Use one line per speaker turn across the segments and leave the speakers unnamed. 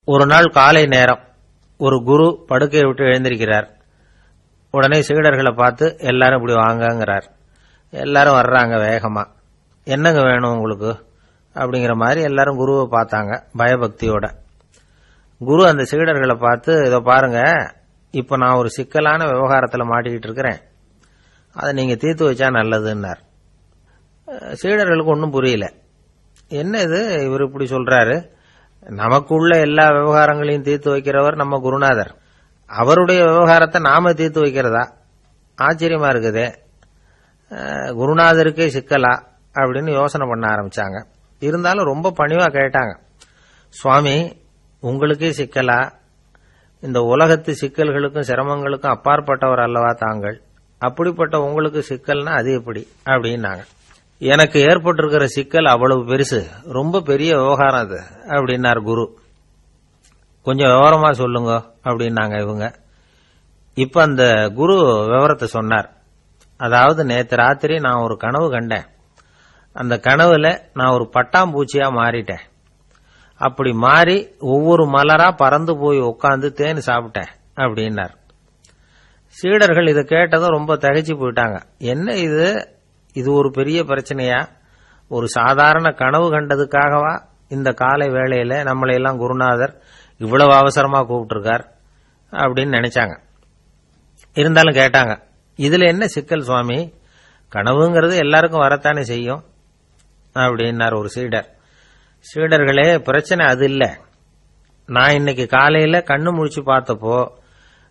ஒரு நாள் காலை நேரம் ஒரு குரு படுக்கையை விட்டு எழுந்திருக்கிறார். உடனே சீடர்களை பார்த்து எல்லாரும் இப்படி வாங்கங்கிறார். எல்லாரும் வர்றாங்க வேகமா. என்னங்க வேணும் உங்களுக்கு அப்படிங்கிற மாதிரி எல்லாரும் குருவை பார்த்தாங்க பயபக்தியோட. குரு அந்த சீடர்களை பார்த்து, இதை பாருங்க, இப்ப நான் ஒரு சிக்கலான விவகாரத்தில் மாட்டிக்கிட்டு இருக்கிறேன், அதை நீங்க தீர்த்து வச்சா நல்லதுன்னார். சீடர்களுக்கு ஒன்றும் புரியல. என்ன இது இவர் இப்படி சொல்றாரு? நமக்குள்ள எல்லா விவகாரங்களையும் தீர்த்து வைக்கிறவர் நம்ம குருநாதர், அவருடைய விவகாரத்தை நாம தீர்த்து வைக்கிறதா? ஆச்சரியமா இருக்குதே, குருநாதருக்கே சிக்கலா அப்படின்னு யோசனை பண்ண ஆரம்பிச்சாங்க. இருந்தாலும் ரொம்ப பணிவா கேட்டாங்க, சுவாமி உங்களுக்கே சிக்கலா? இந்த உலகத்து சிக்கல்களுக்கும் சிரமங்களுக்கும் அப்பாற்பட்டவர் அல்லவா தாங்கள், அப்படிப்பட்ட உங்களுக்கு சிக்கல்னா அது எப்படி அப்படின்னாங்க. எனக்கு ஏற்பட்டிருக்கிற சிக்கல் அவ்வளவு பெருசு, ரொம்ப பெரிய விவகாரம் அது அப்படின்னார் குரு. கொஞ்சம் விவரமா சொல்லுங்க அப்படின்னாங்க இவங்க. இப்ப அந்த குரு விவரத்தை சொன்னார். அதாவது நேற்று ராத்திரி நான் ஒரு கனவு கண்டேன். அந்த கனவுல நான் ஒரு பட்டாம்பூச்சியா மாறிட்டேன். அப்படி மாறி ஒவ்வொரு மலரா பறந்து போய் உட்காந்து தேன் சாப்பிட்டேன் அப்படின்னார். சீடர்கள் இதை கேட்டதும் ரொம்ப திகைச்சு போயிட்டாங்க. என்ன இது ஒரு பெரிய பிரச்சனையா? ஒரு சாதாரண கனவு கண்டதுக்காகவா இந்த காலை வேளையில நம்மளை எல்லாம் குருநாதர் இவ்வளவு அவசரமா கூப்பிட்டுருக்கார் அப்படின்னு நினைச்சாங்க. இருந்தாலும் கேட்டாங்க, இதுல என்ன சிக்கல் சுவாமி? கனவுங்கிறது எல்லாருக்கும் வரத்தானே செய்யும் அப்படின்னார் ஒரு சீடர். சீடர்களே, பிரச்சனை அது இல்ல. நான் இன்னைக்கு காலையில கண்ணு முழிச்சு பார்த்தப்போ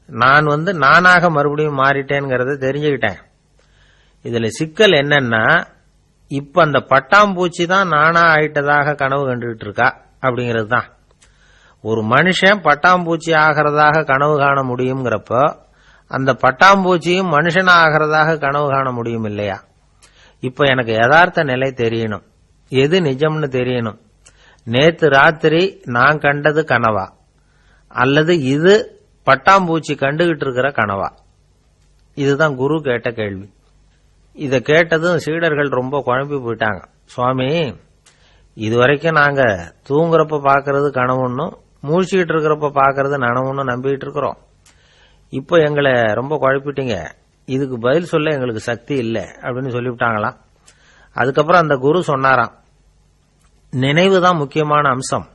நான் நானாக மறுபடியும் மாறிட்டேங்கிறத தெரிஞ்சுக்கிட்டேன். இதுல சிக்கல் என்னன்னா, இப்ப அந்த பட்டாம்பூச்சி தான் நானா ஆயிட்டதாக கனவு கண்டுகிட்டு இருக்கா அப்படிங்கிறது தான். ஒரு மனுஷன் பட்டாம்பூச்சி ஆகிறதாக கனவு காண முடியுங்கிறப்போ அந்த பட்டாம்பூச்சியும் மனுஷனா ஆகிறதாக கனவு காண முடியும் இல்லையா? இப்ப எனக்கு யதார்த்த நிலை தெரியணும், எது நிஜம்னு தெரியணும். நேத்து ராத்திரி நான் கண்டது கனவா, அல்லது இது பட்டாம்பூச்சி கண்டுகிட்டு இருக்கிற கனவா? இதுதான் குரு கேட்ட கேள்வி. இதை கேட்டதும் சீடர்கள் ரொம்ப குழம்பி போயிட்டாங்க. சுவாமி, இதுவரைக்கும் நாங்க தூங்குறப்ப பாக்கிறது கனவுன்னும் மூழ்கிட்டு இருக்கிறப்ப பாக்கிறது நனவுன்னு நம்பிட்டு இருக்கிறோம். இப்ப எங்களை ரொம்ப குழப்பிட்டீங்க, இதுக்கு பதில் சொல்ல எங்களுக்கு சக்தி இல்லை அப்படின்னு சொல்லிவிட்டாங்களாம். அதுக்கப்புறம் அந்த குரு சொன்னாராம், நினைவு தான் முக்கியமான அம்சம்.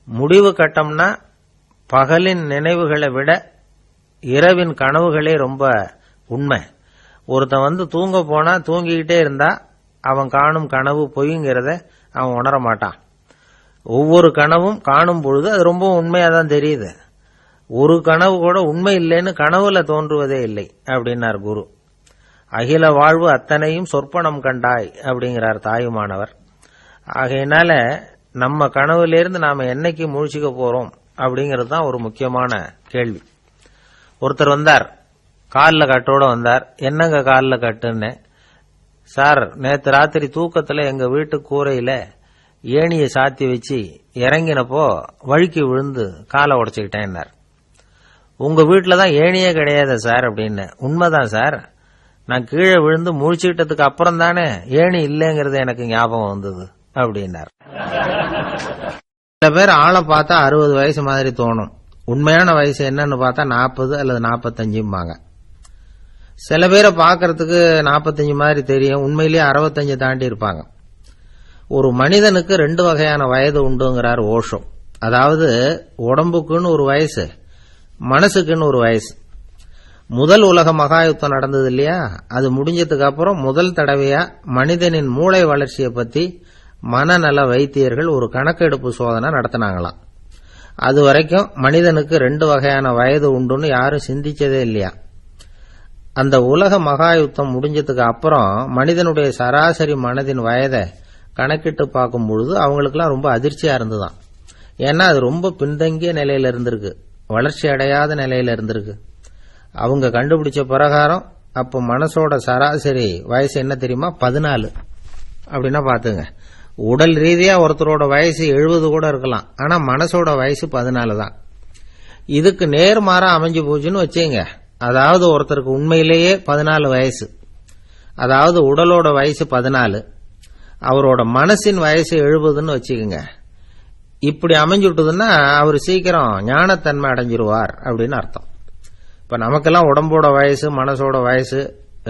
முடிவு கட்டம்னா பகலின் நினைவுகளை விட இரவின் கனவுகளே ரொம்ப உண்மை. ஒருத்தன் தூங்க போனா தூங்கிக்கிட்டே இருந்தா அவன் காணும் கனவு பொய்ங்கிறத அவன் உணர மாட்டான். ஒவ்வொரு கனவும் காணும் பொழுது அது ரொம்ப உண்மையாதான் தெரியுது. ஒரு கனவு கூட உண்மை இல்லைன்னு கனவுல தோன்றுவதே இல்லை அப்படின்னார் குரு. அகில வாழ்வு அத்தனையும் சொற்பனம் கண்டாய் அப்படிங்கிறார் தாயுமானவர். ஆகையினால நம்ம கனவுலேருந்து நாம என்னைக்கு முழிச்சுக்க போறோம் அப்படிங்கிறது தான் ஒரு முக்கியமான கேள்வி. ஒருத்தர் வந்தார், காலில் கட்டோட வந்தார். என்னங்க காலில் கட்டுன்னு? சார், நேற்று ராத்திரி தூக்கத்தில் எங்க வீட்டு கூரையில ஏணியை சாத்தி வச்சு இறங்கினப்போ வழுக்கி விழுந்து காலை உடைச்சுக்கிட்டேன்னார். உங்க வீட்டில் தான் ஏணியே கிடையாது சார் அப்படின்னு. உண்மைதான் சார், நான் கீழே விழுந்து முழிச்சுக்கிட்டதுக்கு அப்புறம் தானே ஏணி இல்லைங்கிறது எனக்கு ஞாபகம் வந்தது அப்படின்னார். சில பேர் ஆளை பார்த்தா 60 வயசு மாதிரி தோணும், உண்மையான வயசு என்னன்னு பார்த்தா 40 அல்லது 45. சில பேரை பார்க்கறதுக்கு 45 மாதிரி தெரியும், உண்மையிலேயே 65 தாண்டி இருப்பாங்க. ஒரு மனிதனுக்கு 2 வகையான வயது உண்டுங்கிறார் ஓஷோ. அதாவது உடம்புக்குன்னு ஒரு வயசு, மனசுக்குன்னு ஒரு வயசு. முதல் உலக மகாயுத்தம் நடந்தது இல்லையா, அது முடிஞ்சதுக்கு அப்புறம் முதல் தடவையா மனிதனின் மூளை வளர்ச்சியை பத்தி மனநல வைத்தியர்கள் ஒரு கணக்கெடுப்பு சோதனை நடத்தினாங்களாம். அது வரைக்கும் மனிதனுக்கு 2 வகையான வயது உண்டுன்னு யாரும் சிந்திச்சதே இல்லையா. அந்த உலக மகாயுத்தம் முடிஞ்சதுக்கு அப்புறம் மனிதனுடைய சராசரி மனதின் வயதை கணக்கிட்டு பார்க்கும் பொழுது அவங்களுக்கெல்லாம் ரொம்ப அதிர்ச்சியா இருந்துதான். ஏன்னா அது ரொம்ப பின்தங்கிய நிலையில இருந்திருக்கு, வளர்ச்சி அடையாத நிலையில இருந்திருக்கு. அவங்க கண்டுபிடிச்ச பிரகாரம் அப்ப மனசோட சராசரி வயசு என்ன தெரியுமா? 14. அப்படின்னா பாத்துங்க, உடல் ரீதியா ஒருத்தரோட வயசு 70 கூட இருக்கலாம், ஆனா மனசோட வயசு 14 தான். இதுக்கு நேர்மாறா அமைஞ்சு போச்சுன்னு வச்சுங்க. அதாவது ஒருத்தருக்கு உண்மையிலேயே 14 வயசு, அதாவது உடலோட வயசு 14, அவரோட மனசின் வயசு 70ன்னு வச்சுக்கோங்க. இப்படி அமைஞ்சுட்டுதுன்னா அவர் சீக்கிரம் ஞானத்தன்மை அடைஞ்சிருவார் அப்படின்னு அர்த்தம். இப்ப நமக்கெல்லாம் உடம்போட வயசு மனசோட வயசு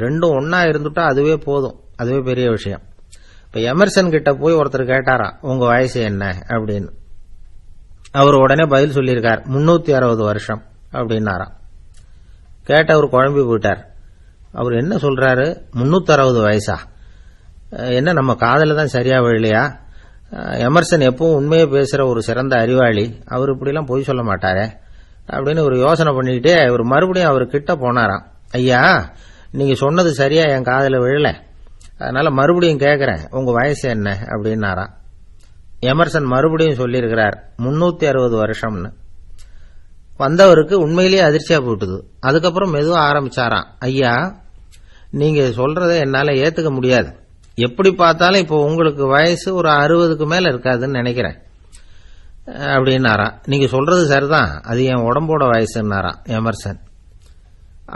ரெண்டும் ஒன்னா இருந்துட்டா அதுவே போதும், அதுவே பெரிய விஷயம். இப்ப எமர்சன் கிட்ட போய் ஒருத்தர் கேட்டாராம், உங்க வயசு என்ன அப்படின்னு. அவர் உடனே பதில் சொல்லியிருக்கார், 360 வருஷம் அப்படின்னாராம். கேட்ட அவர் குழம்பி போயிட்டார். அவர் என்ன சொல்றாரு, 360 வயசா? என்ன நம்ம காதல தான் சரியா விழலையா? எமர்சன் எப்பவும் உண்மையை பேசுற ஒரு சிறந்த அறிவாளி, அவர் இப்படிலாம் பொய் சொல்ல மாட்டாரே அப்படின்னு ஒரு யோசனை பண்ணிக்கிட்டே இவர் மறுபடியும் அவர் கிட்ட போனாராம். ஐயா, நீங்க சொன்னது சரியா என் காதல விழல, அதனால மறுபடியும் கேட்கிறேன், உங்க வயசு என்ன அப்படின்னாராம். எமர்சன் மறுபடியும் சொல்லியிருக்கிறார் 360 வருஷம்னு. வந்தவருக்கு உண்மையிலேயே அதிர்ச்சியா போட்டுது. அதுக்கப்புறம் மெதுவா ஆரம்பிச்சாராம், ஐயா நீங்க சொல்றதை என்னால ஏத்துக்க முடியாது. எப்படி பார்த்தாலும் இப்போ உங்களுக்கு வயசு ஒரு 60க்கு மேல இருக்காதுன்னு நினைக்கிறேன் அப்படின்னாராம். நீங்க சொல்றது சரிதான், அது என் உடம்போட வயசுன்னாராம் எமர்சன்.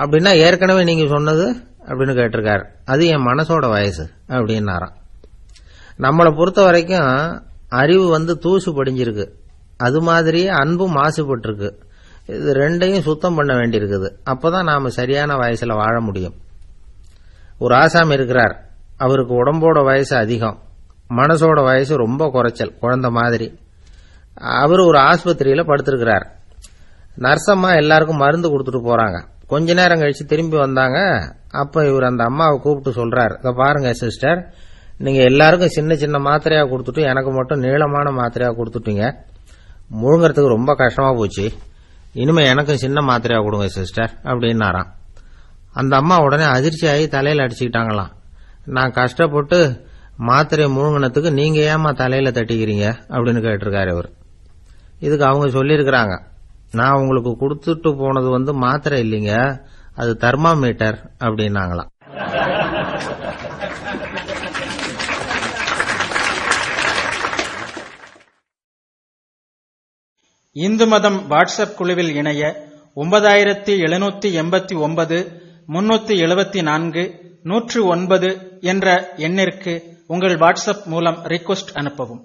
அப்படின்னா ஏற்கனவே நீங்க சொன்னது அப்படின்னு கேட்டிருக்காரு, அது என் மனசோட வயசு அப்படின்னாராம். நம்மளை பொறுத்த வரைக்கும் அறிவு தூசு படிஞ்சிருக்கு, அது மாதிரியே அன்பும் மாசுபட்டிருக்கு. இது ரெண்டையும் சுத்தம் பண்ண வேண்டியிருக்குது. அப்பதான் நாம சரியான வயசுல வாழ முடியும். ஒரு ஆசாமி இருக்கிறார், அவருக்கு உடம்போட வயசு அதிகம், மனசோட வயசு ரொம்ப குறைச்சல், குழந்தை மாதிரி. அவர் ஒரு ஆஸ்பத்திரியில படுத்திருக்கிறார். நர்சம்மா எல்லாருக்கும் மருந்து கொடுத்துட்டு போறாங்க. கொஞ்ச நேரம் கழிச்சு திரும்பி வந்தாங்க. அப்ப இவர் அந்த அம்மாவை கூப்பிட்டு சொல்றார், இத பாருங்க சிஸ்டர், நீங்க எல்லாருக்கும் சின்ன சின்ன மாத்திரையா கொடுத்துட்டு எனக்கு மட்டும் நீளமான மாத்திரையா கொடுத்துட்டீங்க. முழுங்கறதுக்கு ரொம்ப கஷ்டமா போச்சு. இனிமே எனக்கும் சின்ன மாத்திரையா கொடுங்க சிஸ்டர் அப்படின்னாராம். அந்த அம்மா உடனே அதிர்ச்சியாகி தலையில அடிச்சுக்கிட்டாங்களாம். நான் கஷ்டப்பட்டு மாத்திரையை முழுங்கினத்துக்கு நீங்க ஏமா தலையில தட்டிக்கிறீங்க அப்படின்னு கேட்டிருக்காரு இவர். இதுக்கு அவங்க சொல்லியிருக்கிறாங்க, நான் உங்களுக்கு கொடுத்துட்டு போனது மாத்திரை இல்லைங்க, அது தெர்மாமீட்டர் அப்படின்னாங்களாம்.
இந்து மதம் வாட்ஸ்அப் குழுவில் இணைய 9789 374 109 என்ற எண்ணிற்கு உங்கள் வாட்ஸ்அப் மூலம் ரிக்வெஸ்ட் அனுப்பவும்.